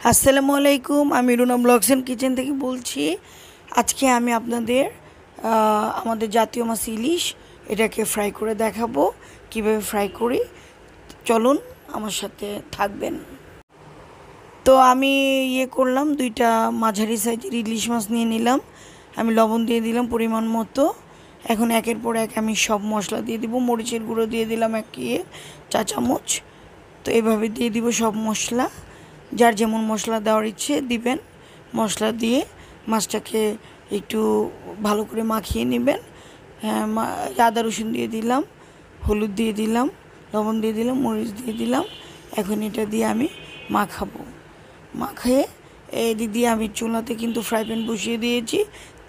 আসসালামু আলাইকুম, আমি রুনা ব্লগস এন্ড কিচেন থেকে বলছি। আজকে আমি আপনাদের আমাদের জাতীয় মাছ ইলিশ এটাকে ফ্রাই করে দেখাবো কিভাবে ফ্রাই করি। চলুন আমার সাথে থাকবেন। তো আমি করলাম, দুইটা মাঝারি সাইজের ইলিশ মাছ নিয়ে নিলাম। আমি লবণ দিয়ে দিলাম পরিমাণ মতো। এখন একের পর এক আমি সব মশলা দিয়ে দিব। মরিচের গুঁড়ো দিয়ে দিলাম 1 চা চামচ। তো এভাবে দিয়ে দিব সব মশলা, যার যেমন মশলা দেওয়ার ইচ্ছে দিবেন। মশলা দিয়ে মাছটাকে একটু ভালো করে মাখিয়ে নেবেন। আদা রসুন দিয়ে দিলাম, হলুদ দিয়ে দিলাম, লবণ দিয়ে দিলাম, মরিচ দিয়ে দিলাম। এখন এটা দিয়ে আমি মাখাবো। মাখিয়ে এদিক দিয়ে আমি চুলাতে কিন্তু ফ্রাই প্যান বসিয়ে দিয়েছি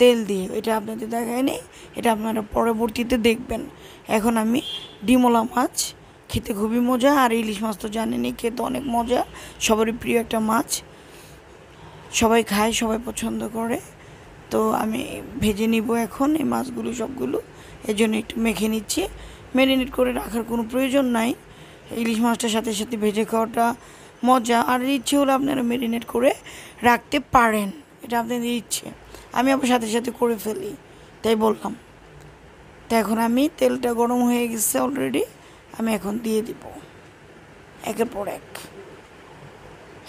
তেল দিয়ে। এটা আপনাদের দেখায়নি, এটা আপনারা পরবর্তীতে দেখবেন। এখন আমি ডিমলা মাছ, খেতে খুবই মজা। আর ইলিশ মাছ তো জানেনই, খেতে অনেক মজা, সবারই প্রিয় একটা মাছ, সবাই খায়, সবাই পছন্দ করে। তো আমি ভেজে নিব এখন এই মাছগুলো সবগুলো। এই জন্য একটু মেখে নিচ্ছি। ম্যারিনেট করে রাখার কোনো প্রয়োজন নাই, ইলিশ মাছটার সাথে সাথে ভেজে খাওয়াটা মজা। আর ইচ্ছে হলে আপনারা ম্যারিনেট করে রাখতে পারেন, এটা আপনাদের ইচ্ছে। আমি আবার সাথে সাথে করে ফেলি, তাই বললাম। তো এখন আমি তেলটা গরম হয়ে গেছে অলরেডি, আমি এখন দিয়ে দিব একের পর এক।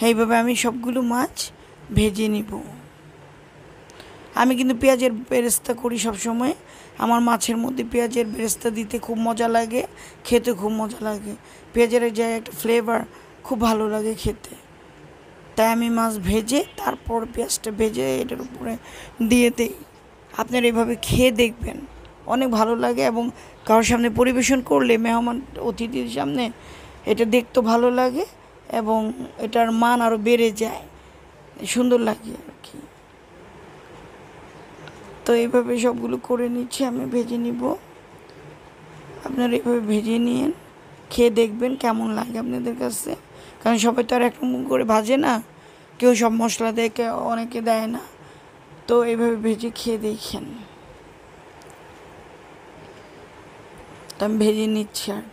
এইভাবে আমি সবগুলো মাছ ভেজে নিব। আমি কিন্তু পেঁয়াজের বেরেস্তা করি সবসময়। আমার মাছের মধ্যে পেঁয়াজের বেরেস্তা দিতে খুব মজা লাগে, খেতে খুব মজা লাগে। পেঁয়াজের যে একটা ফ্লেভার খুব ভালো লাগে খেতে। তাই আমি মাছ ভেজে তারপর পেঁয়াজটা ভেজে এটার উপরে দিয়ে দিই। আপনারা এভাবে খেয়ে দেখবেন, অনেক ভালো লাগে। এবং কারোর সামনে পরিবেশন করলে, মেহমান অতিথির সামনে, এটা দেখতে ভালো লাগে এবং এটার মান আরও বেড়ে যায়, সুন্দর লাগে আর কি। তো এইভাবে সবগুলো করে নিচ্ছি, আমি ভেজে নিব। আপনারা এইভাবে ভেজে নিন, খেয়ে দেখবেন কেমন লাগে আপনাদের কাছে। কারণ সবাই তো আর একরকম করে ভাজে না, কেউ সব মশলা দেয়, কেউ অনেকে দেয় না। তো এইভাবে ভেজে খেয়ে দেখেন। তো আমি ভেজে নিচ্ছি। আর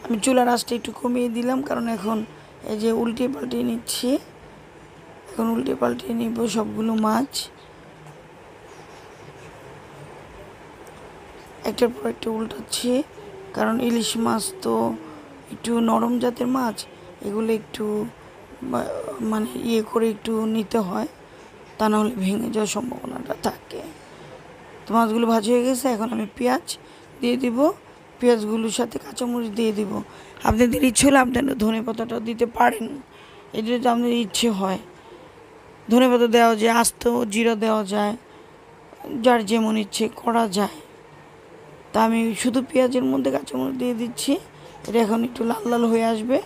আমি চুলার আঁচটা একটু কমিয়ে দিলাম, কারণ এখন এই যে উল্টে পাল্টে নিচ্ছি। এখন উল্টে পাল্টে নিব সবগুলো মাছ, একটার পর একটা উল্টাচ্ছি। কারণ ইলিশ মাছ তো একটু নরম জাতের মাছ, এগুলো একটু মানে করে একটু নিতে হয়, তা নাহলে ভেঙে যাওয়ার সম্ভাবনাটা থাকে। তো মাছগুলো ভাজি হয়ে গেছে। এখন আমি পেঁয়াজ দিয়ে দিব, পেঁয়াজগুলোর সাথে কাঁচামরিচ দিয়ে দিব। আপনাদের ইচ্ছে হলে আপনারা ধনেপাতাটা দিতে পারেন, এটা যদি আপনাদের ইচ্ছে হয়। ধনেপাতা দেওয়া যায়, আস্ত জিরা দেওয়া যায়, যার যেমন ইচ্ছে করা যায়। তা আমি শুধু পেঁয়াজের মধ্যে কাঁচামরিচ দিয়ে দিচ্ছি। এটা এখন একটু লাল লাল হয়ে আসবে,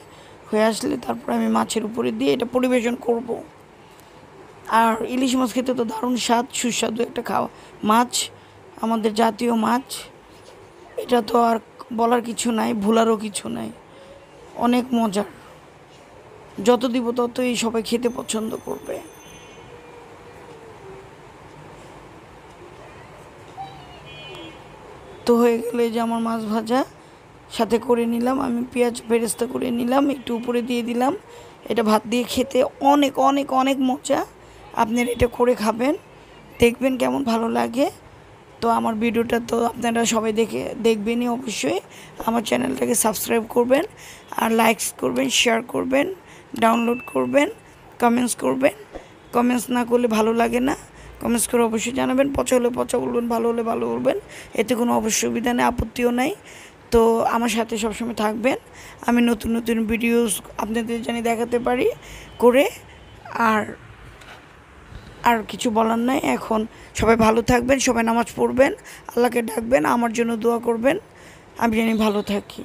হয়ে আসলে তারপর আমি মাছের উপরে দিয়ে এটা পরিবেশন করব। আর ইলিশ মাছ খেতে তো দারুণ স্বাদ, সুস্বাদু একটা খাওয়া মাছ, আমাদের জাতীয় মাছ। এটা তো আর বলার কিছু নাই, ভুলারও কিছু নাই, অনেক মজার। যত দিব ততই সবাই খেতে পছন্দ করবে। তো হয়ে গেলে যে আমার মাছ ভাজা সাথে করে নিলাম, আমি পেঁয়াজ বেরেস্তা করে নিলাম, একটু উপরে দিয়ে দিলাম। এটা ভাত দিয়ে খেতে অনেক অনেক অনেক মজা। আপনারা এটা করে খাবেন, দেখবেন কেমন ভালো লাগে। তো আমার ভিডিওটা তো আপনারা সবাই দেখবেনই অবশ্যই। আমার চ্যানেলটাকে সাবস্ক্রাইব করবেন, আর লাইকস করবেন, শেয়ার করবেন, ডাউনলোড করবেন, কমেন্টস করবেন। কমেন্টস না করলে ভালো লাগে না, কমেন্টস করে অবশ্যই জানাবেন। পচা হলে পচা বলবেন, ভালো হলে ভালো বলবেন, এতে কোনো অসুবিধা নেই, আপত্তিও নাই। তো আমার সাথে সবসময় থাকবেন, আমি নতুন নতুন ভিডিওস আপনাদের জানি দেখাতে পারি করে। আর কিছু বলার নাই। এখন সবাই ভালো থাকবেন, সবাই নামাজ পড়বেন, আল্লাহকে ডাকবেন, আমার জন্য দোয়া করবেন, আমি জানি ভালো থাকি।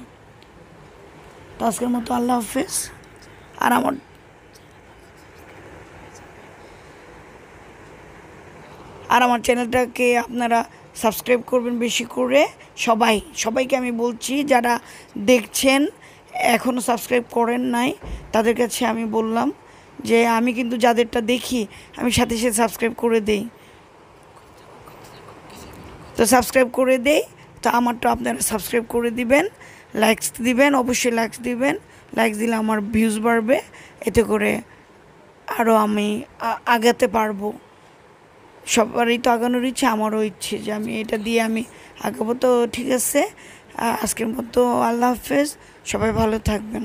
তো আজকের মতো আল্লাহ হাফেজ। আর আমার চ্যানেলটাকে আপনারা সাবস্ক্রাইব করবেন বেশি করে। সবাইকে আমি বলছি, যারা দেখছেন এখনও সাবস্ক্রাইব করেন নাই, তাদের কাছে আমি বললাম যে আমি কিন্তু যাদেরটা দেখি আমি সাথে সাথে সাবস্ক্রাইব করে দেই, তো সাবস্ক্রাইব করে দেই। তো আমারটা আপনারা সাবস্ক্রাইব করে দিবেন, লাইকস দিবেন, অবশ্যই লাইকস দিবেন। লাইকস দিলে আমার ভিউজ বাড়বে, এতে করে আরও আমি আগাতে পারবো। সবারই তো আগানোর ইচ্ছে, আমারও ইচ্ছে যে আমি এটা দিয়ে আমি আগাবো। তো ঠিক আছে, আজকের মতো আল্লাহ হাফেজ, সবাই ভালো থাকবেন।